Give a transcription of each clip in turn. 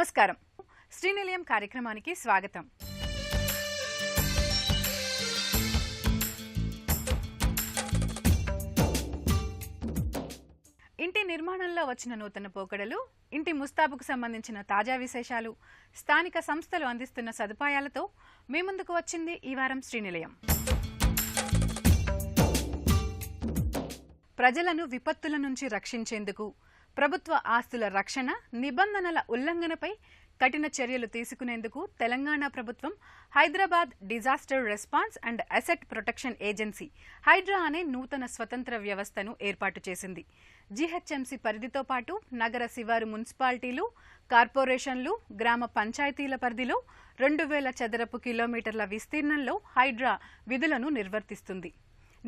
నమస్కారం. శ్రీనిలయం కార్యక్రమానికి స్వాగతం. ఇంటి నిర్మాణంలో వచ్చిన నూతన పోకడలు, ఇంటి ముస్తాబుకు సంబంధించిన తాజా విశేషాలు, స్థానిక సంస్థలు అందిస్తున్న సదుపాయాలతో మీ ముందుకు వచ్చింది ఈ వారం శ్రీనిలయం. ప్రజలను విపత్తుల నుంచి రక్షించేందుకు ప్రభుత్వ ఆస్తుల రక్షణ, నిబంధనల ఉల్లంఘనపై కఠిన చర్యలు తీసుకునేందుకు తెలంగాణ ప్రభుత్వం Hyderabad disaster response and asset protection agency HYDRAA అనే నూతన స్వతంత్ర వ్యవస్థను ఏర్పాటు చేసింది. జీహెచ్ఎంసీ పరిధితో పాటు నగర శివారు మున్సిపాలిటీలు, కార్పొరేషన్లు, గ్రామ పంచాయతీల పరిధిలో 2000 చదరపు కిలోమీటర్ల విస్తీర్ణంలో హైడ్రా విధులను నిర్వర్తిస్తుంది.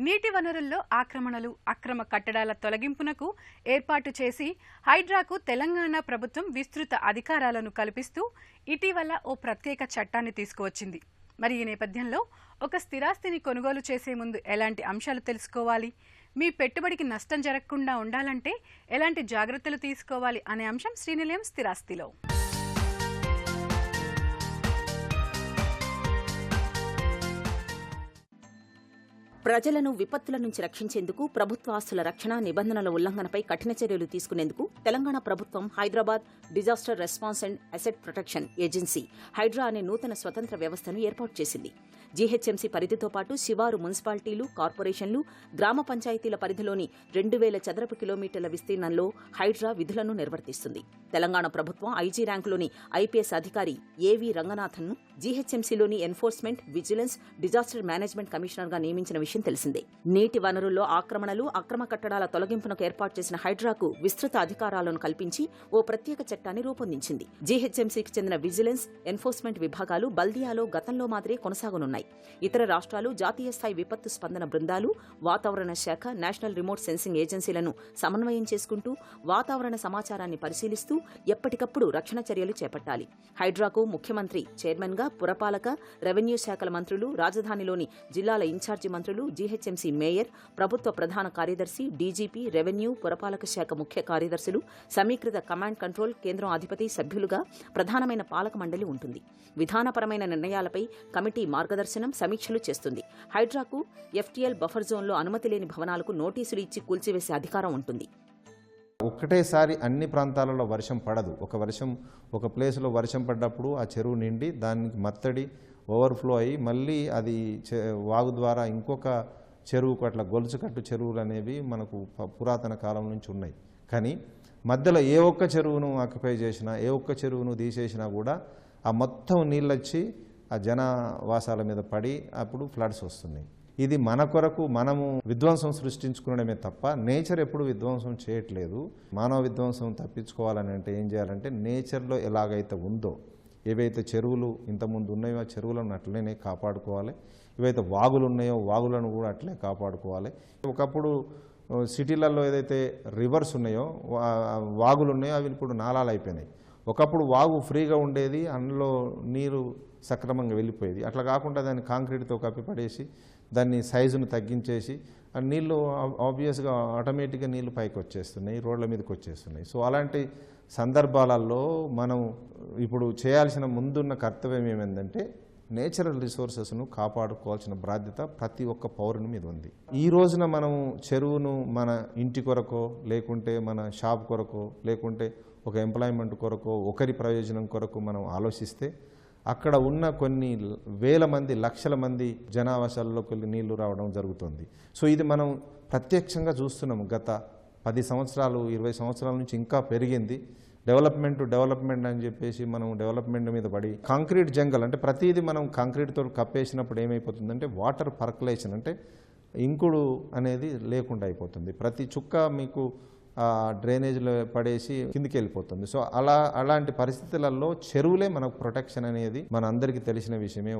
నీటి వనరుల్లో ఆక్రమణలు, అక్రమ కట్టడాల తొలగింపునకు ఏర్పాటు చేసి హైడ్రాకు తెలంగాణ ప్రభుత్వం విస్తృత అధికారాలను కల్పిస్తూ ఇటీవల ఓ ప్రత్యేక చట్టాన్ని తీసుకువచ్చింది. మరి ఈ నేపథ్యంలో ఒక స్థిరాస్తిని కొనుగోలు చేసే ముందు ఎలాంటి అంశాలు తెలుసుకోవాలి, మీ పెట్టుబడికి నష్టం జరగకుండా ఉండాలంటే ఎలాంటి జాగ్రత్తలు తీసుకోవాలి అనే అంశం శ్రీనిలయం స్థిరాస్తిలో. ప్రజలను విపత్తుల నుంచి రక్షించేందుకు ప్రభుత్వ ఆస్తుల రక్షణ, నిబంధనల ఉల్లంఘనపై కఠిన చర్యలు తీసుకునేందుకు తెలంగాణ ప్రభుత్వం Hyderabad disaster response and asset protection agency HYDRAA అనే నూతన స్వతంత్ర వ్యవస్థను ఏర్పాటు చేసింది. జీహెచ్ఎంసీ పరిధితో పాటు శివారు మున్సిపాలిటీలు, కార్పొరేషన్లు, గ్రామ పంచాయతీల పరిధిలోని 2000 చదరపు కిలోమీటర్ల విస్తీర్ణంలో హైడ్రా విధులను నిర్వర్తిస్తుంది. తెలంగాణ ప్రభుత్వం ఐజీ ర్యాంకులోని ఐపీఎస్ అధికారి ఏవి రంగనాథన్ను జీహెచ్ఎంసీలోని ఎన్ఫోర్స్మెంట్, విజిలెన్స్, డిజాస్టర్ మేనేజ్మెంట్ కమిషనర్గా నియమించిన విషయం తెలిసిందే. నీటి వనరుల్లో ఆక్రమణలు, అక్రమ కట్టడాల తొలగింపునకు ఏర్పాటు చేసిన హైడ్రాకు విస్తృత అధికారాలను కల్పించి ఓ ప్రత్యేక చట్టాన్ని రూపొందించింది. జీహెచ్ఎంసీకి చెందిన విజిలెన్స్, ఎన్ఫోర్స్మెంట్ విభాగాలు బల్దియాలో గతంలో మాదిరే కొనసాగనున్నాయి. ఇతర రాష్ట్రాలు, జాతీయ స్థాయి విపత్తు స్పందన బృందాలు, వాతావరణ శాఖ, నేషనల్ రిమోట్ సెన్సింగ్ ఏజెన్సీలను సమన్వయం చేసుకుంటూ వాతావరణ సమాచారాన్ని పరిశీలిస్తూ ఎప్పటికప్పుడు రక్షణ చర్యలు చేపట్టాలి. హైడ్రాకు ముఖ్యమంత్రి చైర్మన్గా, పురపాలక, రెవెన్యూ శాఖల మంత్రులు, రాజధానిలోని జిల్లాల ఇన్ఛార్జి మంత్రులు, జీహెచ్ఎంసీ మేయర్, ప్రభుత్వ ప్రధాన కార్యదర్శి, డీజీపీ, రెవెన్యూ, పురపాలక శాఖ ముఖ్య కార్యదర్శులు, సమీకృత కమాండ్ కంట్రోల్ కేంద్రం అధిపతి సభ్యులుగా ప్రధానమైన పాలక మండలి ఉంటుంది. విధానపరమైన నిర్ణయాలపై కమిటీ మార్గదర్శనం, సమీక్షలు చేస్తుంది. హైడ్రాకు ఎఫ్టీఎల్ బఫర్ జోన్లో అనుమతి లేని భవనాలకు నోటీసులు ఇచ్చి కూల్చివేసే అధికారం ఉంటుంది. ఒకటేసారి అన్ని ప్రాంతాలలో వర్షం పడదు. ఒక ప్లేస్లో వర్షం పడ్డప్పుడు ఆ చెరువు నిండి దానికి మత్తడి ఓవర్ఫ్లో అయ్యి మళ్ళీ అది వాగు ద్వారా ఇంకొక చెరువుకు, అట్లా గొలుసుకట్టు చెరువులు అనేవి మనకు పురాతన కాలం నుంచి ఉన్నాయి. కానీ మధ్యలో ఏ ఒక్క చెరువును ఆక్యుపై చేసినా, ఏ ఒక్క చెరువును తీసేసినా కూడా ఆ మొత్తం నీళ్ళు వచ్చి ఆ జనవాసాల మీద పడి అప్పుడు ఫ్లడ్స్ వస్తున్నాయి. ఇది మన కొరకు మనము విధ్వంసం సృష్టించుకునడమే తప్ప నేచర్ ఎప్పుడు విధ్వంసం చేయట్లేదు. మానవ విధ్వంసం తప్పించుకోవాలని అంటే ఏం చేయాలంటే నేచర్లో ఎలాగైతే ఉందో, ఏవైతే చెరువులు ఇంతకుముందు ఉన్నాయో ఆ చెరువులను అట్లనే కాపాడుకోవాలి. ఏవైతే వాగులు ఉన్నాయో వాగులను కూడా అట్లే కాపాడుకోవాలి. ఒకప్పుడు సిటీలలో ఏదైతే రివర్స్ ఉన్నాయో, వాగులు ఉన్నాయో అవి ఇప్పుడు నాలాలు అయిపోయినాయి. ఒకప్పుడు వాగు ఫ్రీగా ఉండేది, అందులో నీరు సక్రమంగా వెళ్ళిపోయేది. అట్లా కాకుండా దాన్ని కాంక్రీట్తో కప్పిపడేసి దాన్ని సైజును తగ్గించేసి ఆ నీళ్లు ఆబ్వియస్గా ఆటోమేటిక్గా నీళ్లు పైకి వచ్చేస్తున్నాయి, రోడ్ల మీదకి వచ్చేస్తున్నాయి. సో అలాంటి సందర్భాలలో మనం ఇప్పుడు చేయాల్సిన ముందున్న కర్తవ్యం ఏమైందంటే నేచురల్ రిసోర్సెస్ను కాపాడుకోవాల్సిన బాధ్యత ప్రతి ఒక్క పౌరుని మీద ఉంది. ఈ రోజున మనం చెరువును మన ఇంటి కొరకో, లేకుంటే మన షాప్ కొరకో, లేకుంటే ఒక ఎంప్లాయ్మెంట్ కొరకో, ఒకరి ప్రయోజనం కొరకు మనం ఆలోచిస్తే అక్కడ ఉన్న కొన్ని వేల మంది, లక్షల మంది జనావాసాల్లోకి నీళ్లు రావడం జరుగుతుంది. సో ఇది మనం ప్రత్యక్షంగా చూస్తున్నాము. గత 10 సంవత్సరాలు, 20 సంవత్సరాల నుంచి ఇంకా పెరిగింది. డెవలప్మెంట్ అని చెప్పేసి మనం డెవలప్మెంట్ మీద పడి కాంక్రీట్ జంగల్ అంటే ప్రతిదీ మనం కాంక్రీట్తో కప్పేసినప్పుడు ఏమైపోతుందంటే వాటర్ పర్కులేషన్ అంటే ఇంకుడు అనేది లేకుండా అయిపోతుంది. ప్రతి చుక్క మీకు డ్రైనేజ్లో పడేసి కిందికి వెళ్ళిపోతుంది. సో అలాంటి పరిస్థితులలో చెరువులే మనకు ప్రొటెక్షన్ అనేది మన అందరికీ తెలిసిన విషయమే.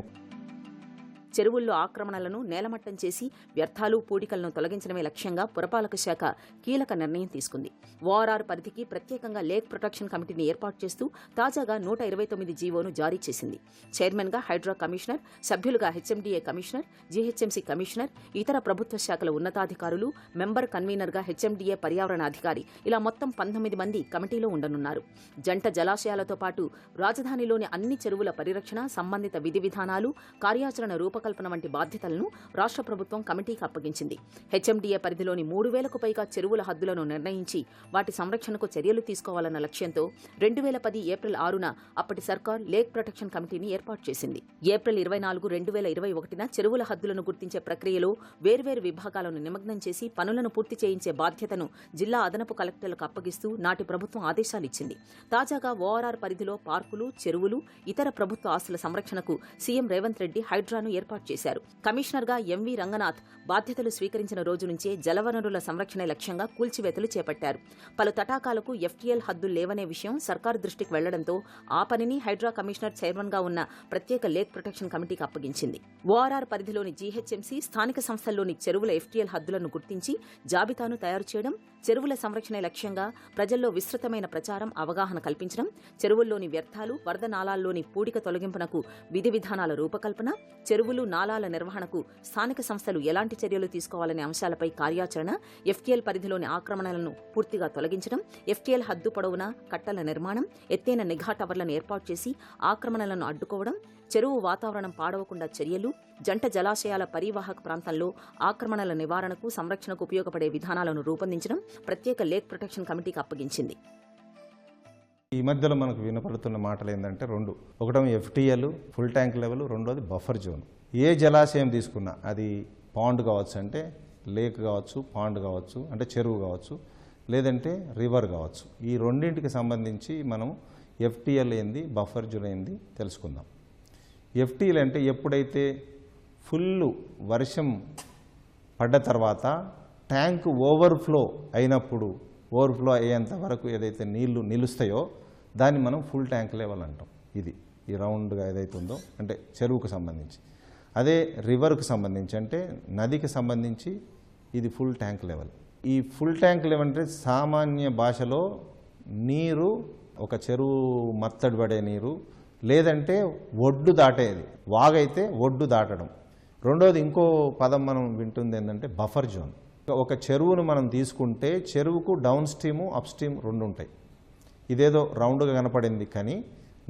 చెరువుల్లో ఆక్రమణలను నేలమట్టం చేసి వ్యర్థాలు పూడికలను తొలగించడమే లక్ష్యంగా పురపాలక శాఖ కీలక నిర్ణయం తీసుకుంది. ఓఆర్ఆర్ పరిధికి ప్రత్యేకంగా లేక్ ప్రొటెక్షన్ కమిటీని ఏర్పాటు చేస్తూ తాజాగా 129 జీవోను జారీ చేసింది. చైర్మన్గా హైడ్రా కమిషనర్, సభ్యులుగా హెచ్ఎండిఏ కమిషనర్, జీహెచ్ఎంసీ కమిషనర్, ఇతర ప్రభుత్వ శాఖల ఉన్నతాధికారులు, మెంబర్ కన్వీనర్గా హెచ్ఎండిఏ పర్యావరణ అధికారి, ఇలా మొత్తం 19 మంది కమిటీలో ఉండనున్నారు. జంట జలాశయాలతో పాటు రాజధానిలోని అన్ని చెరువుల పరిరక్షణ, సంబంధిత విధి విధానాలు, కార్యాచరణ రూపకల్పన వంటి బాధ్యతలను రాష్ట్ర ప్రభుత్వం కమిటీకి అప్పగించింది. హెచ్ఎండిఏ పరిధిలోని 3,000కు పైగా చెరువుల హద్దులను నిర్ణయించి వాటి సంరక్షణకు చర్యలు తీసుకోవాలన్న లక్ష్యంతో 2010 ఏప్రిల్ 6న అప్పటి సర్కార్ లేక్ ప్రొటెక్షన్ కమిటీని ఏర్పాటు చేసింది. ఏప్రిల్ 24, 2021న చెరువుల హద్దులను గుర్తించే ప్రక్రియలో వేర్వేరు విభాగాలను నిమగ్నం చేసి పనులను పూర్తి చేయించే బాధ్యతను జిల్లా అదనపు కలెక్టర్లకు అప్పగిస్తూ నాటి ప్రభుత్వం ఆదేశాలిచ్చింది. తాజాగా ఓఆర్ఆర్ పరిధిలో పార్కులు, చెరువులు, ఇతర ప్రభుత్వ ఆస్తుల సంరక్షణకు సీఎం రేవంత్ రెడ్డి హైడ్రాను ఏర్పాటు చేశారు. కమిషనర్గా ఎంవి రంగనాథ్ బాధ్యతలు స్వీకరించిన రోజు నుంచే జలవనరుల సంరక్షణ లక్ష్యంగా కూల్చివేతలు చేపట్టారు. పలు తటాకాలకు ఎఫ్టీఎల్ హద్దులు లేవనే విషయం సర్కారు దృష్టికి వెళ్లడంతో ఆ పనిని హైడ్రా కమిషనర్ చైర్మన్గా ఉన్న ప్రత్యేక లేక్ ప్రొటెక్షన్ కమిటీకి అప్పగించింది. ఓఆర్ఆర్ పరిధిలోని జీహెచ్ఎంసీ, స్థానిక సంస్థల్లోని చెరువుల ఎఫ్టీఎల్ హద్దులను గుర్తించి జాబితాను తయారు చేయడం, చెరువుల సంరక్షణ లక్ష్యంగా ప్రజల్లో విస్తృతమైన ప్రచారం, అవగాహన కల్పించడం, చెరువుల్లోని వ్యర్థాలు, వరద నాలాల్లోని పూడిక తొలగింపునకు విధి విధానాల రూపకల్పన, చెరువులు, నాలాల నిర్వహణకు స్థానిక సంస్థలు ఎలాంటి చర్యలు తీసుకోవాలనే అంశాలపై కార్యాచరణ, ఎఫ్టీఎల్ పరిధిలోని ఆక్రమణలను పూర్తిగా తొలగించడం, ఎఫ్టీఎల్ హద్దు పొడవున కట్టల నిర్మాణం, ఎత్తైన నిఘా టవర్లను ఏర్పాటు చేసి ఆక్రమణలను అడ్డుకోవడం, చెరువు వాతావరణం పాడవకుండా చర్యలు, జంట జలాశయాల పరివాహక ప్రాంతంలో ఆక్రమణల నివారణకు, సంరక్షణకు ఉపయోగపడే విధానాలను రూపొందించడం ప్రత్యేక లేక్ ప్రొటెక్షన్ కమిటీకి అప్పగించింది. ఈ మధ్యలో మనకు వినపడుతున్న మాటలు ఏంటంటే రెండు. ఒకటేమో ఎఫ్టీఎల్ ఫుల్ ట్యాంక్ లెవెల్, రెండోది బఫర్ జోన్. ఏ జలాశయం తీసుకున్నా అది పాండ్ కావచ్చు, అంటే లేక్ కావచ్చు, పాండ్ కావచ్చు, అంటే చెరువు కావచ్చు, లేదంటే రివర్ కావచ్చు. ఈ రెండింటికి సంబంధించి మనం ఎఫ్టీఎల్ ఏంది, బఫర్ జోన్ ఏంది తెలుసుకుందాం. ఎఫ్టీఎల్ అంటే ఎప్పుడైతే ఫుల్ వర్షం పడ్డ తర్వాత ట్యాంక్ ఓవర్ఫ్లో అయినప్పుడు, ఓవర్ఫ్లో అయ్యేంత వరకు ఏదైతే నీళ్లు నిలుస్తాయో దాన్ని మనం ఫుల్ ట్యాంక్ లెవెల్ అంటాం. ఇది ఈ రౌండ్గా ఏదైతే ఉందో అంటే చెరువుకు సంబంధించి. అదే రివర్కు సంబంధించి అంటే నదికి సంబంధించి ఇది ఫుల్ ట్యాంక్ లెవెల్. ఈ ఫుల్ ట్యాంక్ లెవెల్ అంటే సామాన్య భాషలో నీరు, ఒక చెరువు మత్తడి పడే నీరు, లేదంటే ఒడ్డు దాటేది. వాగైతే ఒడ్డు దాటడం. రెండోది ఇంకో పదం మనం వింటుంది ఏంటంటే బఫర్ జోన్. ఒక చెరువును మనం తీసుకుంటే చెరువుకు డౌన్ స్ట్రీము, అప్ స్ట్రీమ్ రెండు ఉంటాయి. ఇదేదో రౌండ్గా కనపడింది, కానీ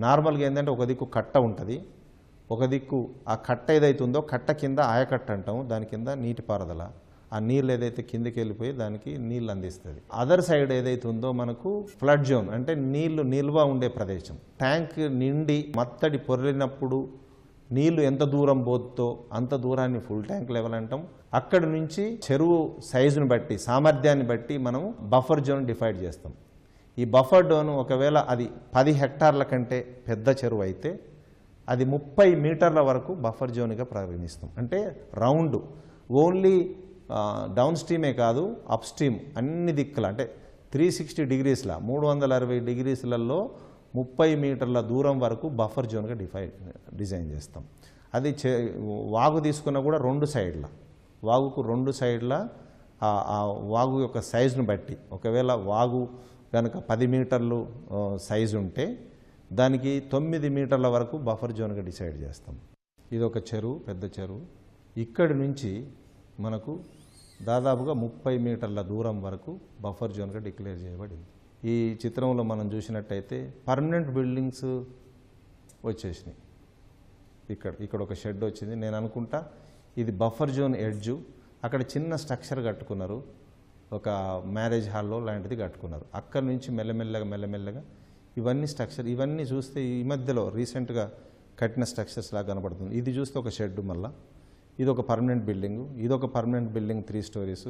నార్మల్గా ఏంటంటే ఒక దిక్కు కట్ట ఉంటుంది, ఒక దిక్కు ఆ కట్ట ఏదైతుందో కట్ట కింద ఆయకట్ట అంటాము, దాని కింద నీటిపారుదల, ఆ నీళ్ళు ఏదైతే కిందకి వెళ్ళిపోయి దానికి నీళ్ళు అందిస్తుంది. అదర్ సైడ్ ఏదైతే ఉందో మనకు ఫ్లడ్ జోన్, అంటే నీళ్లు నిల్వ ఉండే ప్రదేశం. ట్యాంక్ నిండి మత్తడి పొర్లినప్పుడు నీళ్లు ఎంత దూరం పోతుందో అంత దూరాన్ని ఫుల్ ట్యాంక్ లెవెల్ అంటాం. అక్కడి నుంచి చెరువు సైజును బట్టి, సామర్థ్యాన్ని బట్టి మనం బఫర్ జోన్ డిఫైడ్ చేస్తాం. ఈ బఫర్ జోన్ ఒకవేళ అది 10 హెక్టార్ల కంటే పెద్ద చెరువు అయితే అది 30 మీటర్ల వరకు బఫర్ జోన్గా పరిగణిస్తాం. అంటే రౌండ్ ఓన్లీ డౌన్ స్ట్రీమే కాదు, అప్ స్ట్రీమ్ అన్ని దిక్కుల, అంటే 360 డిగ్రీస్ల 360 డిగ్రీస్లలో 30 మీటర్ల దూరం వరకు బఫర్ జోన్గా డిజైన్ చేస్తాం. అది వాగు తీసుకున్నా కూడా రెండు సైడ్ల, వాగుకు రెండు సైడ్ల ఆ వాగు యొక్క సైజును బట్టి, ఒకవేళ వాగు కనుక 10 మీటర్లు సైజు ఉంటే దానికి 9 మీటర్ల వరకు బఫర్ జోన్గా డిసైడ్ చేస్తాం. ఇది ఒక చెరువు, పెద్ద చెరువు. ఇక్కడి నుంచి మనకు దాదాపుగా 30 మీటర్ల దూరం వరకు బఫర్ జోన్గా డిక్లేర్ చేయబడింది. ఈ చిత్రంలో మనం చూసినట్టయితే పర్మనెంట్ బిల్డింగ్స్ వచ్చేసినాయి. ఇక్కడ ఒక షెడ్ వచ్చింది. నేను అనుకుంటా ఇది బఫర్ జోన్ ఎడ్జు. అక్కడ చిన్న స్ట్రక్చర్ కట్టుకున్నారు, ఒక మ్యారేజ్ హాల్లో లాంటిది కట్టుకున్నారు. అక్కడి నుంచి మెల్లమెల్లగా ఇవన్నీ స్ట్రక్చర్, ఇవన్నీ చూస్తే ఈ మధ్యలో రీసెంట్గా కట్టిన స్ట్రక్చర్స్ లాగా కనపడుతుంది. ఇది చూస్తే ఒక షెడ్, మళ్ళీ ఇది ఒక పర్మనెంట్ బిల్డింగు, ఇది ఒక పర్మనెంట్ బిల్డింగ్ 3 స్టోరీస్,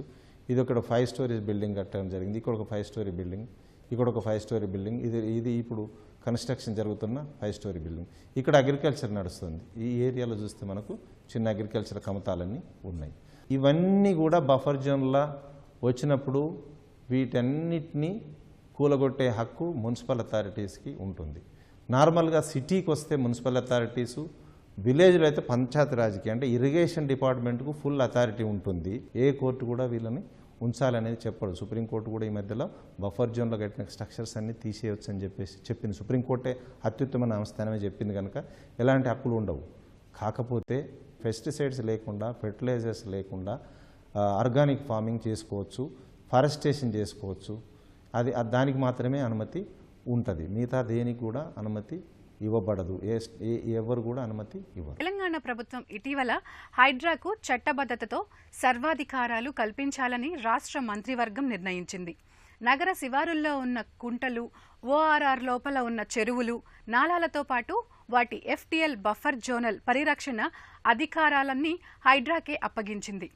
ఇది ఒక 5 స్టోరీస్ బిల్డింగ్ కట్టడం జరిగింది. ఇక్కడ ఒక 5 స్టోరీ బిల్డింగ్, ఇక్కడ ఒక 5 స్టోరీ బిల్డింగ్, ఇది ఇప్పుడు కన్స్ట్రక్షన్ జరుగుతున్న 5 స్టోరీ బిల్డింగ్. ఇక్కడ అగ్రికల్చర్ నడుస్తుంది. ఈ ఏరియాలో చూస్తే మనకు చిన్న అగ్రికల్చర్ కమతాలన్నీ ఉన్నాయి. ఇవన్నీ కూడా బఫర్ జోన్లా వచ్చినప్పుడు వీటన్నిటినీ కూలగొట్టే హక్కు మున్సిపల్ అథారిటీస్కి ఉంటుంది. నార్మల్గా సిటీకి వస్తే మున్సిపల్ అథారిటీసు విలేజ్లో అయితే పంచాయతీరాజ్కి అంటే ఇరిగేషన్ డిపార్ట్మెంట్కు ఫుల్ అథారిటీ ఉంటుంది. ఏ కోర్టు కూడా వీళ్ళని ఉంచాలనేది చెప్పడు. సుప్రీంకోర్టు కూడా ఈ మధ్యలో బఫర్ జోన్లో కట్టిన స్ట్రక్చర్స్ అన్ని తీసేయవచ్చు అని చెప్పింది. సుప్రీంకోర్టే అత్యుత్తమ న్యాయస్థానమే చెప్పింది కనుక ఎలాంటి హక్కులు ఉండవు. కాకపోతే పెస్టిసైడ్స్ లేకుండా, ఫెర్టిలైజర్స్ లేకుండా ఆర్గానిక్ ఫార్మింగ్ చేసుకోవచ్చు, ఫారెస్టేషన్ చేసుకోవచ్చు. అది దానికి మాత్రమే అనుమతి ఉంటుంది. మిగతా దేనికి కూడా అనుమతి ఇవ్వబడదు. ఎవరు కూడా అనుమతి ఇవ్వరు. తెలంగాణ ప్రభుత్వం ఇటీవల హైడ్రాకు చట్టబద్ధతతో సర్వాధికారాలు కల్పించాలని రాష్ట్ర మంత్రివర్గం నిర్ణయించింది. నగర శివారుల్లో ఉన్న కుంటలు, ఓఆర్ఆర్ లోపల ఉన్న చెరువులు, నాలాలతో పాటు వాటి ఎఫ్టీఎల్ బఫర్ జోనల్ పరిరక్షణ అధికారాలన్నీ హైడ్రాకే అప్పగించింది.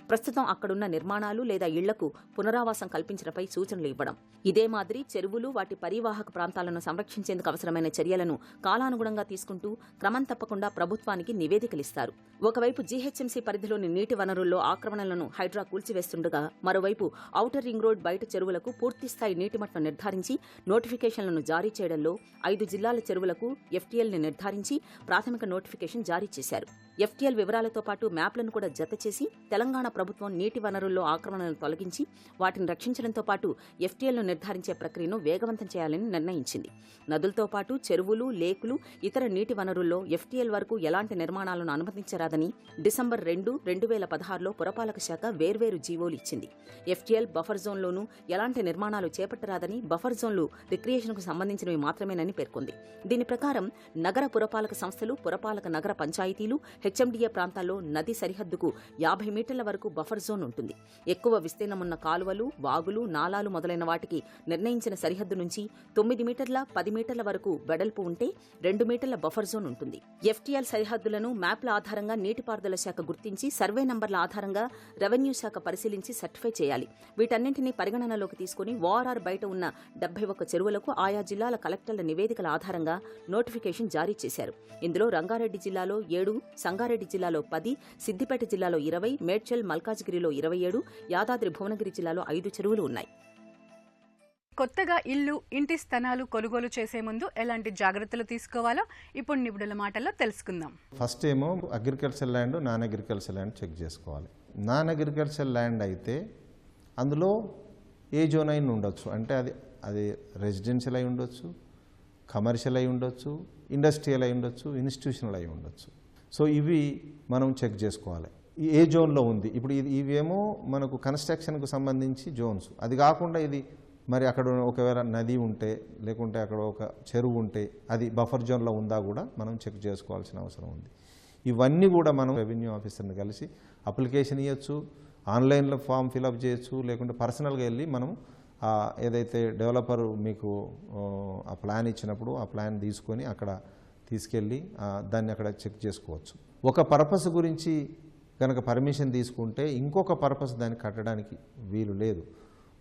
ప్రస్తుతం అక్కడున్న నిర్మాణాలు లేదా ఇళ్లకు పునరావాసం కల్పించడంపై సూచనలు ఇవ్వడం, ఇదే మాదిరి చెరువులు వాటి పరివాహక ప్రాంతాలను సంరక్షించేందుకు అవసరమైన చర్యలను కాలానుగుణంగా తీసుకుంటూ క్రమం తప్పకుండా ప్రభుత్వానికి నివేదికలిస్తారు. ఒకవైపు జీహెచ్ఎంసీ పరిధిలోని నీటి వనరుల్లో ఆక్రమణలను హైడ్రా కూల్చివేస్తుండగా, మరోవైపు ఔటర్ రింగ్ రోడ్ బయట చెరువులకు పూర్తిస్థాయి నీటిమట్టం నిర్ధారించి నోటిఫికేషన్లను జారీ చేయడంలో 5 జిల్లాల చెరువులకు ఎఫ్టీఎల్ని నిర్ధారించి ప్రాథమిక నోటిఫికేషన్ జారీ చేశారు. ఎఫ్టీఎల్ వివరాలతో పాటు మ్యాప్లను కూడా జతచేసి తెలంగాణ ప్రభుత్వం నీటి వనరుల్లో ఆక్రమణలను తొలగించి వాటిని రక్షించడంతో పాటు ఎఫ్టీఎల్ను నిర్ధారించే ప్రక్రియను వేగవంతం చేయాలని నిర్ణయించింది. నదులతో పాటు చెరువులు, లేకులు, ఇతర నీటి వనరుల్లో ఎఫ్టీఎల్ వరకు ఎలాంటి నిర్మాణాలను అనుమతించరాదని డిసెంబర్ 2, 2016లో పురపాలక శాఖ వేర్వేరు జీవోలు ఇచ్చింది. ఎఫ్టీఎల్ బఫర్ జోన్లోనూ ఎలాంటి నిర్మాణాలు చేపట్టరాదని, బఫర్ జోన్లు రిక్రియేషన్కు సంబంధించినవి మాత్రమేనని పేర్కొంది. దీని ప్రకారం నగర పురపాలక సంస్థలు, పురపాలక నగర పంచాయతీలు, హెచ్ఎండిఏ ప్రాంతాల్లో నది సరిహద్దుకు 50 మీటర్ల వరకు బఫర్ జోన్ ఉంటుంది. ఎక్కువ విస్తీర్ణమున్న కాలువలు, వాగులు, నాలాలు మొదలైన వాటికి నిర్ణయించిన సరిహద్దు నుంచి 9 మీటర్ల, 10 మీటర్ల వరకు వెడల్పు ఉంటే 2 మీటర్ల బఫర్ జోన్ ఉంటుంది. ఎఫ్టీఎల్ సరిహద్దులను మ్యాప్ల ఆధారంగా నీటిపారుదల శాఖ గుర్తించి, సర్వే నంబర్ల ఆధారంగా రెవెన్యూ శాఖ పరిశీలించి సర్టిఫై చేయాలి. వీటన్నింటినీ పరిగణనలోకి తీసుకుని ఓఆర్ఆర్ బయట ఉన్న 71 చెరువులకు ఆయా జిల్లాల కలెక్టర్ల నివేదికల ఆధారంగా నోటిఫికేషన్ జారీ చేశారు. ఇందులో రంగారెడ్డి జిల్లాలో 7, సంగారెడ్డి జిల్లాలో 10, సిద్దిపేట జిల్లాలో 20, మేడ్చల్, మల్కాజ్గిరిలో 27, యాదాద్రి భువనగిరి జిల్లాలో 5 చెరువులు ఉన్నాయి. కొత్తగా ఇల్లు, ఇంటి స్థలాలు కొనుగోలు చేసే ముందు ఎలాంటి జాగ్రత్తలు తీసుకోవాలో ఇప్పుడు నిపుణుల మాటల్లో తెలుసుకుందాం. ఫస్ట్ ఏమో agriculture land, non agriculture land check చేసుకోవాలి. నాన్ అగ్రికల్చర్ ల్యాండ్ అయితే అందులో ఏ జోన్ అయినా ఉండొచ్చు. అంటే అది రెసిడెన్షియల్ అయి ఉండొచ్చు, కమర్షియల్ అయి ఉండొచ్చు, ఇండస్ట్రియల్ అయి ఉండొచ్చు, ఇన్స్టిట్యూషనల్ అయి ఉండొచ్చు. సో ఇవి మనం చెక్ చేసుకోవాలి. ఏ జోన్లో ఉంది. ఇప్పుడు ఇవేమో మనకు కన్స్ట్రక్షన్కు సంబంధించి జోన్స్. అది కాకుండా ఇది మరి అక్కడ ఒకవేళ నది ఉంటే, లేకుంటే అక్కడ ఒక చెరువు ఉంటే అది బఫర్ జోన్లో ఉందా కూడా మనం చెక్ చేసుకోవాల్సిన అవసరం ఉంది. ఇవన్నీ కూడా మనం రెవెన్యూ ఆఫీసర్ని కలిసి అప్లికేషన్ ఇవ్వచ్చు, ఆన్లైన్లో ఫామ్ ఫిలప్ చేయొచ్చు, లేకుంటే పర్సనల్గా వెళ్ళి మనం ఏదైతే డెవలపర్ మీకు ఆ ప్లాన్ ఇచ్చినప్పుడు ఆ ప్లాన్ తీసుకొని అక్కడ తీసుకెళ్ళి దాన్ని అక్కడ చెక్ చేసుకోవచ్చు. ఒక పర్పస్ గురించి కనుక పర్మిషన్ తీసుకుంటే ఇంకొక పర్పస్ దాన్ని కట్టడానికి వీలు లేదు.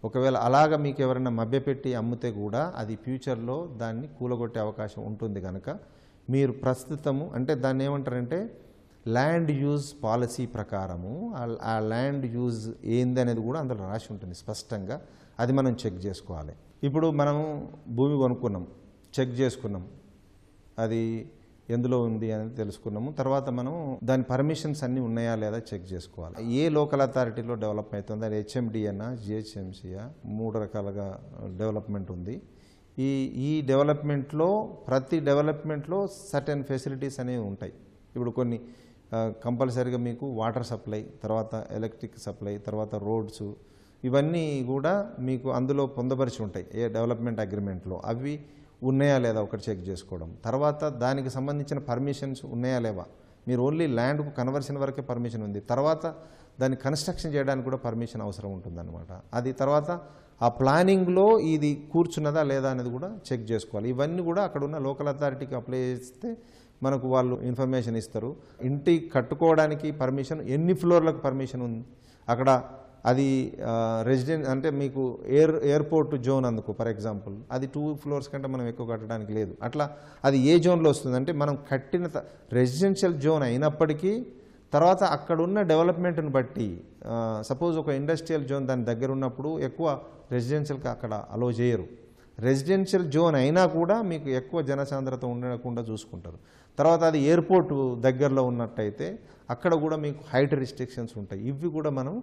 ఒకవేళ అలాగ మీకు ఎవరైనా మభ్యపెట్టి అమ్మితే కూడా అది ఫ్యూచర్లో దాన్ని కూలగొట్టే అవకాశం ఉంటుంది. కనుక మీరు ప్రస్తుతము అంటే దాన్ని ఏమంటారంటే ల్యాండ్ యూజ్ పాలసీ ప్రకారము ఆ ల్యాండ్ యూజ్ ఏంది అనేది కూడా అందులో రాసి ఉంటుంది స్పష్టంగా. అది మనం చెక్ చేసుకోవాలి. ఇప్పుడు మనము భూమి కొనుక్కున్నాం, చెక్ చేసుకున్నాం, అది ఎందులో ఉంది అనేది తెలుసుకున్నాము. తర్వాత మనం దాని పర్మిషన్స్ అన్నీ ఉన్నాయా లేదా చెక్ చేసుకోవాలి. ఏ లోకల్ అథారిటీలో డెవలప్ అవుతుంది, అది హెచ్ఎండిఏనా, జిహెచ్ఎంసీయా, 3 రకాలుగా డెవలప్మెంట్ ఉంది. ఈ డెవలప్మెంట్లో ప్రతి డెవలప్మెంట్లో సర్టెన్ ఫెసిలిటీస్ అనేవి ఉంటాయి. ఇప్పుడు కొన్ని కంపల్సరీగా మీకు వాటర్ సప్లై, తర్వాత ఎలక్ట్రిక్ సప్లై, తర్వాత రోడ్స్, ఇవన్నీ కూడా మీకు అందులో పొందపరిచి ఉంటాయి ఏ డెవలప్మెంట్ అగ్రిమెంట్లో. అవి ఉన్నాయా లేదా ఒకటి చెక్ చేసుకోవడం. తర్వాత దానికి సంబంధించిన పర్మిషన్స్ ఉన్నాయా లేవా. మీరు ఓన్లీ ల్యాండ్కు కన్వర్షన్ వరకే పర్మిషన్ ఉంది, తర్వాత దాన్ని కన్స్ట్రక్షన్ చేయడానికి కూడా పర్మిషన్ అవసరం ఉంటుందన్నమాట. అది తర్వాత ఆ ప్లానింగ్లో ఇది కూర్చున్నదా లేదా అనేది కూడా చెక్ చేసుకోవాలి. ఇవన్నీ కూడా అక్కడ ఉన్న లోకల్ అథారిటీకి అప్లై చేస్తే మనకు వాళ్ళు ఇన్ఫర్మేషన్ ఇస్తారు. ఇంటి కట్టుకోవడానికి పర్మిషన్, ఎన్ని ఫ్లోర్లకు పర్మిషన్ ఉంది అక్కడ, అది రెసిడెంట్ అంటే మీకు ఎయిర్పోర్ట్ జోన్ అందుకు ఫర్ ఎగ్జాంపుల్ అది 2 ఫ్లోర్స్ కంటే మనం ఎక్కువ కట్టడానికి లేదు. అట్లా అది ఏ జోన్లో వస్తుంది అంటే మనం కట్టిన రెసిడెన్షియల్ జోన్ అయినప్పటికీ తర్వాత అక్కడున్న డెవలప్మెంట్ని బట్టి సపోజ్ ఒక ఇండస్ట్రియల్ జోన్ దాని దగ్గర ఉన్నప్పుడు ఎక్కువ రెసిడెన్షియల్కి అక్కడ అలో చేయరు. రెసిడెన్షియల్ జోన్ అయినా కూడా మీకు ఎక్కువ జనసాంద్రత ఉండకుండా చూసుకుంటారు. తర్వాత అది ఎయిర్పోర్ట్ దగ్గరలో ఉన్నట్టయితే అక్కడ కూడా మీకు హైట్ రిస్ట్రిక్షన్స్ ఉంటాయి. ఇవి కూడా మనం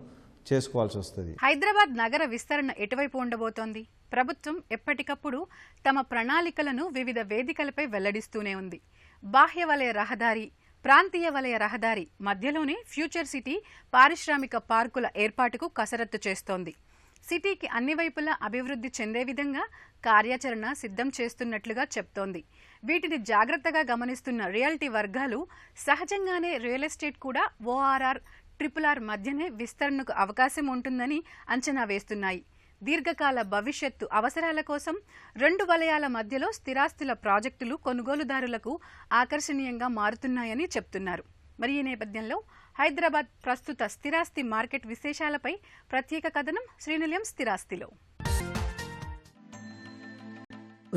చేసుకోవాల్సి వస్తుంది. హైదరాబాద్ నగర విస్తరణ ఎటువైపు ఉండబోతోంది? ప్రభుత్వం ఎప్పటికప్పుడు తమ ప్రణాళికలను వివిధ వేదికలపై వెల్లడిస్తూనే ఉంది. బాహ్య వలయ రహదారి, ప్రాంతీయ వలయ రహదారి మధ్యలోనే ఫ్యూచర్ సిటీ పారిశ్రామిక పార్కుల ఏర్పాటుకు కసరత్తు చేస్తోంది. సిటీకి అన్ని వైపులా అభివృద్ధి చెందే విధంగా కార్యాచరణ సిద్ధం చేస్తున్నట్లుగా చెప్తోంది. వీటిని జాగ్రత్తగా గమనిస్తున్న రియల్టీ వర్గాలు సహజంగానే రియల్ ఎస్టేట్ కూడా ORR, RRR మధ్యనే విస్తరణకు అవకాశం ఉంటుందని అంచనా వేస్తున్నాయి. దీర్ఘకాల భవిష్యత్తు అవసరాల కోసం 2 వలయాల మధ్యలో స్థిరాస్తుల ప్రాజెక్టులు కొనుగోలుదారులకు ఆకర్షణీయంగా మారుతున్నాయని చెప్తున్నారు. మరి ఈ నేపథ్యంలో హైదరాబాద్ ప్రస్తుత స్థిరాస్తి మార్కెట్ విశేషాలపై ప్రత్యేక కథనం శ్రీనిలయం స్థిరాస్తిలో.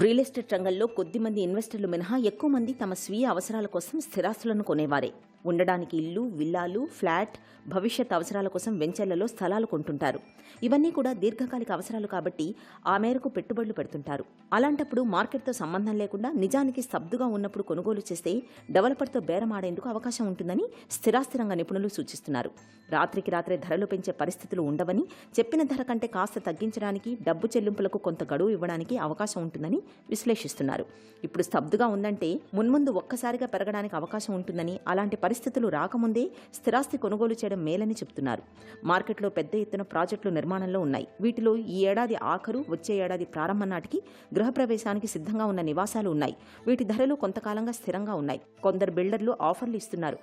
రియల్ ఎస్టేట్ రంగంలో కొద్దిమంది ఇన్వెస్టర్లు మినహా ఎక్కువ మంది తమ స్వీయ అవసరాల కోసం స్థిరాస్తులను కొనేవారే. ఉండడానికి ఇల్లు, విల్లాలు, ఫ్లాట్, భవిష్యత్ అవసరాల కోసం వెంచర్లలో స్థలాలు కొంటుంటారు. ఇవన్నీ కూడా దీర్ఘకాలిక అవసరాలు కాబట్టి ఆ మేరకు పెట్టుబడులు పెడుతుంటారు. అలాంటప్పుడు మార్కెట్తో సంబంధం లేకుండా నిజానికి స్తబ్దుగా ఉన్నప్పుడు కొనుగోలు చేస్తే డెవలపర్తో బేరమాడేందుకు అవకాశం ఉంటుందని స్థిరాస్తి రంగ నిపుణులు సూచిస్తున్నారు. రాత్రికి రాత్రే ధరలు పెంచే పరిస్థితులు ఉండవని, చెప్పిన ధర కంటే కాస్త తగ్గించడానికి, డబ్బు చెల్లింపులకు కొంత గడువు ఇవ్వడానికి అవకాశం ఉంటుందని విశ్లేషిస్తున్నారు. ఇప్పుడు స్తబ్దుగా ఉందంటే మున్ముందు ఒక్కసారిగా పెరగడానికి అవకాశం ఉంటుందని, అలాంటి పరిస్థితులు రాకముందే స్థిరాస్తి కొనుగోలు చేయడం మేలని చెబుతున్నారు. మార్కెట్లో పెద్ద ఎత్తున ప్రాజెక్టులు నిర్మాణంలో ఉన్నాయి. వీటిలో ఈ ఏడాది ఆఖరు, వచ్చే ఏడాది ప్రారంభం నాటికి గృహప్రవేశానికి సిద్ధంగా ఉన్న నివాసాలు ఉన్నాయి. వీటి ధరలు కొంతకాలంగా స్థిరంగా ఉన్నాయి. కొందరు బిల్డర్లు ఆఫర్లు ఇస్తున్నారు.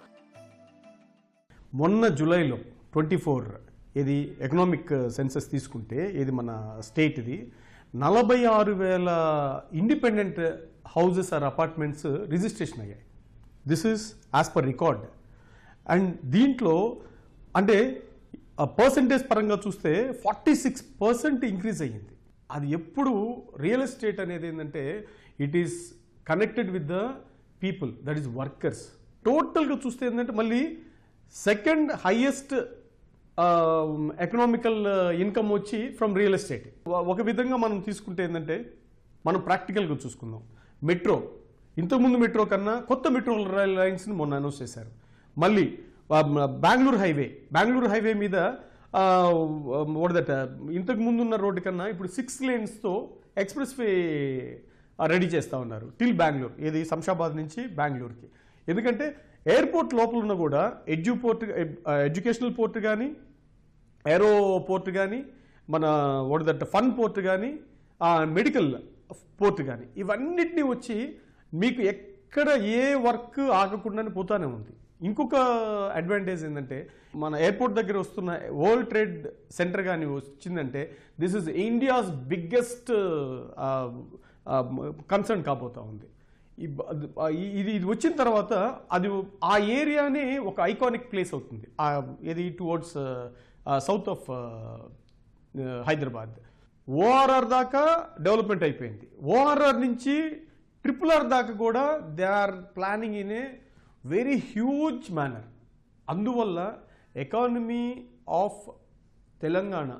మొన్న జూలైలో 24 ఇది ఎకనామిక్ సెన్సస్ తీసుకుంటే ఇది మన స్టేట్ ఇది 46,000 independent houses or apartments registration అయ్యాయి. This is as per record. And దీంట్లో అంటే పర్సంటేజ్ పరంగా చూస్తే 46% ఇంక్రీజ్ అయ్యింది. అది ఎప్పుడు రియల్ ఎస్టేట్ అనేది ఏంటంటే it is connected with the people, that is workers. టోటల్గా చూస్తే ఏంటంటే మళ్ళీ సెకండ్ హైయెస్ట్ ఎకనామికల్ ఇన్కమ్ వచ్చి ఫ్రమ్ రియల్ ఎస్టేట్. ఒక విధంగా మనం తీసుకుంటే ఏంటంటే మనం ప్రాక్టికల్గా చూసుకుందాం. మెట్రో, ఇంతకుముందు మెట్రో కన్నా కొత్త మెట్రో లైన్స్ని మొన్న అనౌన్స్ చేశారు. మళ్ళీ బెంగళూరు హైవే మీద ఇంతకు ముందు ఉన్న రోడ్డు కన్నా ఇప్పుడు 6 lanesతో ఎక్స్ప్రెస్ వే రెడీ చేస్తూ ఉన్నారు టిల్ బెంగళూరు, ఏది శంషాబాద్ నుంచి బెంగళూరుకి. ఎందుకంటే ఎయిర్పోర్ట్ లోపల ఉన్న కూడా ఎడ్యుకేషనల్ పోర్ట్ కానీ, ఏరో పోర్ట్ కానీ, మన ఫన్ పోర్ట్ కానీ, మెడికల్ పోర్ట్ కానీ, ఇవన్నిటినీ వచ్చి మీకు ఎక్కడ ఏ వర్క్ ఆగకుండానే పోతానే ఉంది. ఇంకొక అడ్వాంటేజ్ ఏంటంటే మన ఎయిర్పోర్ట్ దగ్గర వస్తున్న వరల్డ్ ట్రేడ్ సెంటర్ కానీ వచ్చిందంటే this is India's biggest concern కాబోతా ఉంది. ఇది వచ్చిన తర్వాత అది ఆ ఏరియానే ఒక ఐకానిక్ ప్లేస్ అవుతుంది. ఇది towards south of Hyderabad. ORR దాకా డెవలప్మెంట్ అయిపోయింది. ORR నుంచి RRR దాకా కూడా they are planning in a very huge manner. అందువల్ల economy of Telangana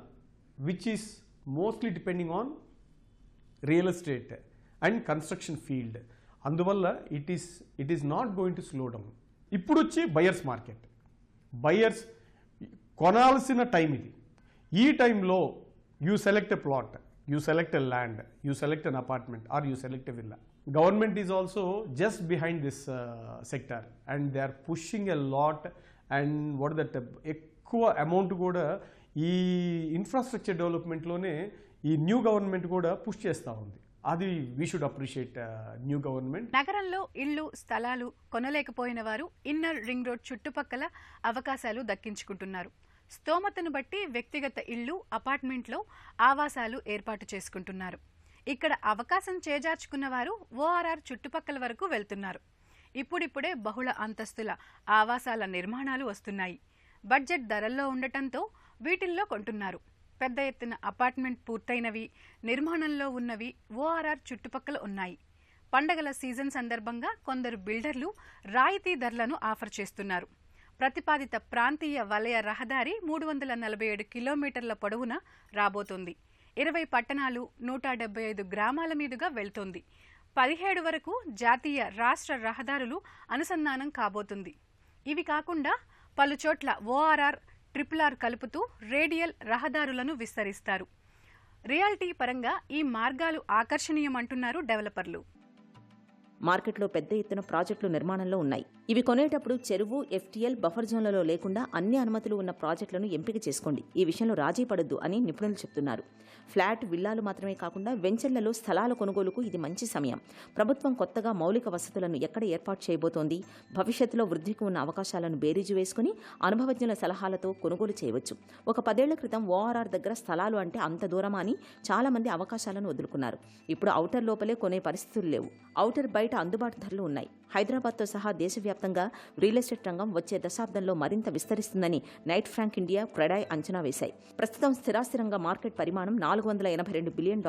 which is mostly depending on real estate and construction field, అందువల్ల it is not going to slow down. ఇప్పుడు వచ్చి buyers market. Buyers కొనాల్సిన time ఇది. ఈ టైంలో you select a plot, you select a land, you select an apartment are you select a villa. Government is also just behind this sector and they are pushing a lot. And what that ఎక్కువ amount కూడా ఈ infrastructure డెవలప్మెంట్లోనే ఈ new government కూడా push చేస్తూ ఉంది. అది we should appreciate new government. నగరంలో ఇళ్లు, స్థలాలు కొనలేకపోయిన వారు ఇన్నర్ రింగ్ రోడ్ చుట్టుపక్కల అవకాశాలు దక్కించుకుంటున్నారు. స్తోమతను బట్టి వ్యక్తిగత ఇళ్లు, అపార్ట్మెంట్లో ఆవాసాలు ఏర్పాటు చేసుకుంటున్నారు. ఇక్కడ అవకాశం చేజార్చుకున్న వారు ORR చుట్టుపక్కల వరకు వెళ్తున్నారు. ఇప్పుడిప్పుడే బహుళ అంతస్తుల ఆవాసాల నిర్మాణాలు వస్తున్నాయి. బడ్జెట్ ధరల్లో ఉండటంతో వీటిల్లో కొంటున్నారు. పెద్ద ఎత్తున అపార్ట్మెంట్ పూర్తయినవి, నిర్మాణంలో ఉన్నవి ORR చుట్టుపక్కల ఉన్నాయి. పండగల సీజన్ సందర్భంగా కొందరు బిల్డర్లు రాయితీ ధరలను ఆఫర్ చేస్తున్నారు. ప్రతిపాదిత ప్రాంతీయ వలయ రహదారి 347 కిలోమీటర్ల పొడవున రాబోతోంది. 20 పట్టణాలు 175 గ్రామాల మీదుగా వెళ్తోంది. 17 వరకు జాతీయ రాష్ట్ర రహదారులు అనుసంధానం కాబోతుంది. ఇవి కాకుండా పలుచోట్ల ORR, RRR కలుపుతూ రేడియల్ రహదారులను విస్తరిస్తారు. రియాలిటీ పరంగా ఈ మార్గాలు ఆకర్షణీయమంటున్నారు డెవలపర్లు. మార్కెట్లో పెద్ద ఎత్తున ప్రాజెక్టులు నిర్మాణంలో ఉన్నాయి. ఇవి కొనేటప్పుడు చెరువు, FTL, బఫర్ జోన్లలో లేకుండా అన్ని అనుమతులు ఉన్న ప్రాజెక్టులను ఎంపిక చేసుకోండి. ఈ విషయంలో రాజీ పడొద్దు అని నిపుణులు చెప్తున్నారు. ఫ్లాట్, విల్లాలు మాత్రమే కాకుండా వెంచర్లలో స్థలాల కొనుగోలుకు ఇది మంచి సమయం. ప్రభుత్వం కొత్తగా మౌలిక వసతులను ఎక్కడ ఏర్పాటు చేయబోతోంది? భవిష్యత్తులో వృద్ధికి ఉన్న అవకాశాలను బేరీజు వేసుకుని అనుభవజ్ఞుల సలహాలతో కొనుగోలు చేయవచ్చు. ఒక 10 ఏళ్ల క్రితం ORR దగ్గర స్థలాలు అంటే అంత దూరమా అని చాలా మంది అవకాశాలను వదులుకున్నారు. ఇప్పుడు ఔటర్ లోపలే కొనే పరిస్థితులు లేవు. ఔటర్ బయట అందుబాటు ధరలు ఉన్నాయి. హైదరాబాద్తో సహా దేశవ్యాప్తంగా రియల్ ఎస్టేట్ రంగం వచ్చే దశాబ్దంలో మరింత విస్తరిస్తుందని నైట్ ఫ్రాంక్ ఇండియా, క్రెడాయ్ అంచనా వేశాయి. ప్రస్తుతం స్థిరాస్తి రంగ మార్కెట్ పరిమాణం $482 బిలియన్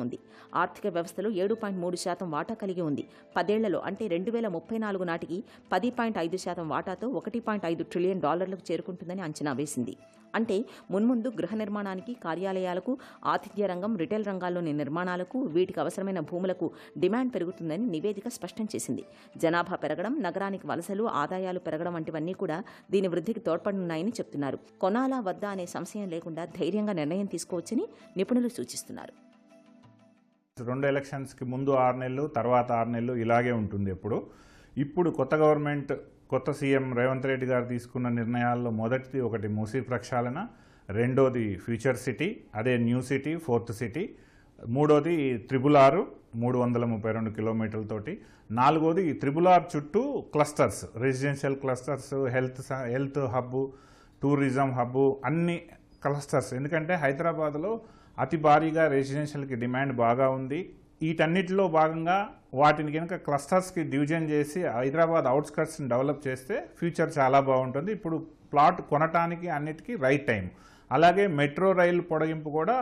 ఉంది. ఆర్థిక వ్యవస్థలో 7.3% వాటా కలిగి ఉంది. 10 ఏళ్లలో అంటే 2034 నాటికి 10.5% వాటాతో $1.5 ట్రిలియన్ చేరుకుంటుందని అంచనా వేసింది. అంటే మున్ముందు గృహ నిర్మాణానికి, కార్యాలయాలకు, ఆతిథ్య రంగం, రిటైల్ రంగాల్లోని నిర్మాణాలకు, వీటికి అవసరమైన భూములకు డిమాండ్ పెరుగుతుందని నివేదిక స్పష్టం చేసింది. జనాభా పెరగడం, నగరానికి వలసలు, ఆదాయాలు పెరగడం వంటివన్నీ కూడా దీని వృద్ధికి తోడ్పడనున్నాయని చెప్తున్నారు. కొనాలా వద్దా అనే సంశయం లేకుండా ధైర్యంగా నిర్ణయం తీసుకోవచ్చని నిపుణులు సూచిస్తున్నారు. 2 ఎలక్షన్స్కి ముందు 6 నెలలు, తర్వాత 6 నెలలు ఇలాగే ఉంటుంది. ఇప్పుడు కొత్త గవర్నమెంట్, కొత్త సీఎం రేవంత్ రెడ్డి గారు తీసుకున్న నిర్ణయాల్లో మొదటిది ఒకటి మూసీ ప్రక్షాళన, రెండోది ఫ్యూచర్ సిటీ, అదే న్యూ సిటీ, 4th సిటీ, మూడోది RRR 332 కిలోమీటర్లతోటి, నాలుగోది RRR చుట్టూ clusters, residential clusters, health hub, tourism hub, అన్ని క్లస్టర్స్. ఎందుకంటే హైదరాబాద్లో అతి భారీగా రెసిడెన్షియల్కి డిమాండ్ బాగా ఉంది. వీటన్నిటిలో భాగంగా వాటిని కనుక క్లస్టర్స్కి డివిజన్ చేసి హైదరాబాద్ అవుట్స్కట్స్ని డెవలప్ చేస్తే ఫ్యూచర్ చాలా బాగుంటుంది. ఇప్పుడు ప్లాట్ కొనటానికి అన్నిటికీ రైట్ టైం. అలాగే మెట్రో రైలు పొడిగింపు కూడా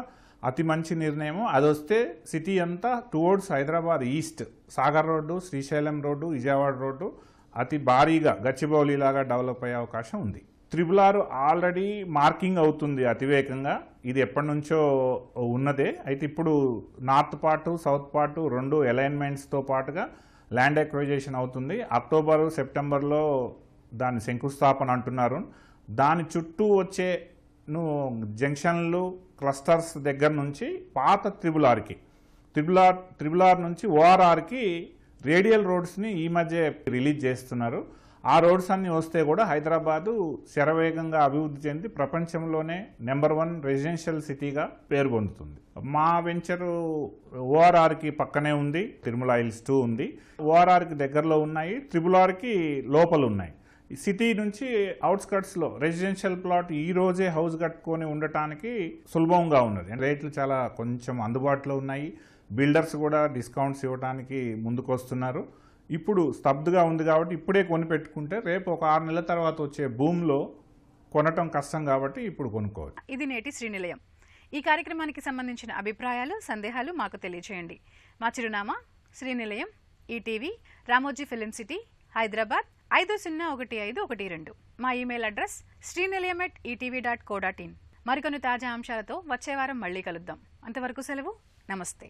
అతి మంచి నిర్ణయం. అది వస్తే సిటీ అంతా towards Hyderabad east, Sagar road, Srisailam road, Vijayawada road అతి భారీగా గచ్చిబౌలిలాగా డెవలప్ అయ్యే అవకాశం ఉంది. RRR ఆల్రెడీ మార్కింగ్ అవుతుంది అతివేగంగా. ఇది ఎప్పటి నుంచో ఉన్నదే. అయితే ఇప్పుడు నార్త్ పార్టు, సౌత్ పార్టు 2 అలైన్మెంట్స్తో పాటుగా ల్యాండ్ ఎక్విజిషన్ అవుతుంది. అక్టోబర్, సెప్టెంబర్లో దాని శంకుస్థాపన అంటున్నారు. దాని చుట్టూ వచ్చే జంక్షన్లు, క్లస్టర్స్ దగ్గర నుంచి పాత RRR నుంచి ORRకి రేడియల్ రోడ్స్ని ఈ మధ్య రిలీజ్ చేస్తున్నారు. ఆ రోడ్స్ అన్నీ వస్తే కూడా హైదరాబాదు శరవేగంగా అభివృద్ధి చెంది ప్రపంచంలోనే నెంబర్ 1 రెసిడెన్షియల్ సిటీగా పేరు పొందుతుంది. మా వెంచరు ORRకి పక్కనే ఉంది, తిరుమల హిల్స్ 2 ఉంది. ORRకి దగ్గరలో ఉన్నాయి, RRRకి లోపల ఉన్నాయి. సిటీ నుంచి అవుట్స్కట్స్లో రెసిడెన్షియల్ ప్లాట్ ఈ రోజే హౌస్ కట్టుకొని ఉండటానికి సులభంగా ఉన్నది. రేట్లు చాలా కొంచెం అందుబాటులో ఉన్నాయి. బిల్డర్స్ కూడా డిస్కౌంట్స్ ఇవ్వడానికి ముందుకు వస్తున్నారు. ఇప్పుడు స్తబ్దుగా ఉంది కాబట్టి ఇప్పుడే కొని పెట్టుకుంటే రేపు ఒక 6 నెలల తర్వాత వచ్చే భూమిలో కొనటం కష్టం కాబట్టి ఇప్పుడు కొనుక్కోవచ్చు. ఇది నేటి శ్రీనిలయం. ఈ కార్యక్రమానికి సంబంధించిన అభిప్రాయాలు, సందేహాలు మాకు తెలియచేయండి. మా చిరునామా Srinilayam, ETV, Ramoji film city, Hyderabad 501512. మా ఇమెయిల్ అడ్రస్ srinilayam@etv.co.in. మరికొన్ని తాజా అంశాలతో వచ్చే వారం మళ్ళీ కలుద్దాం. అంతవరకు సెలవు. నమస్తే.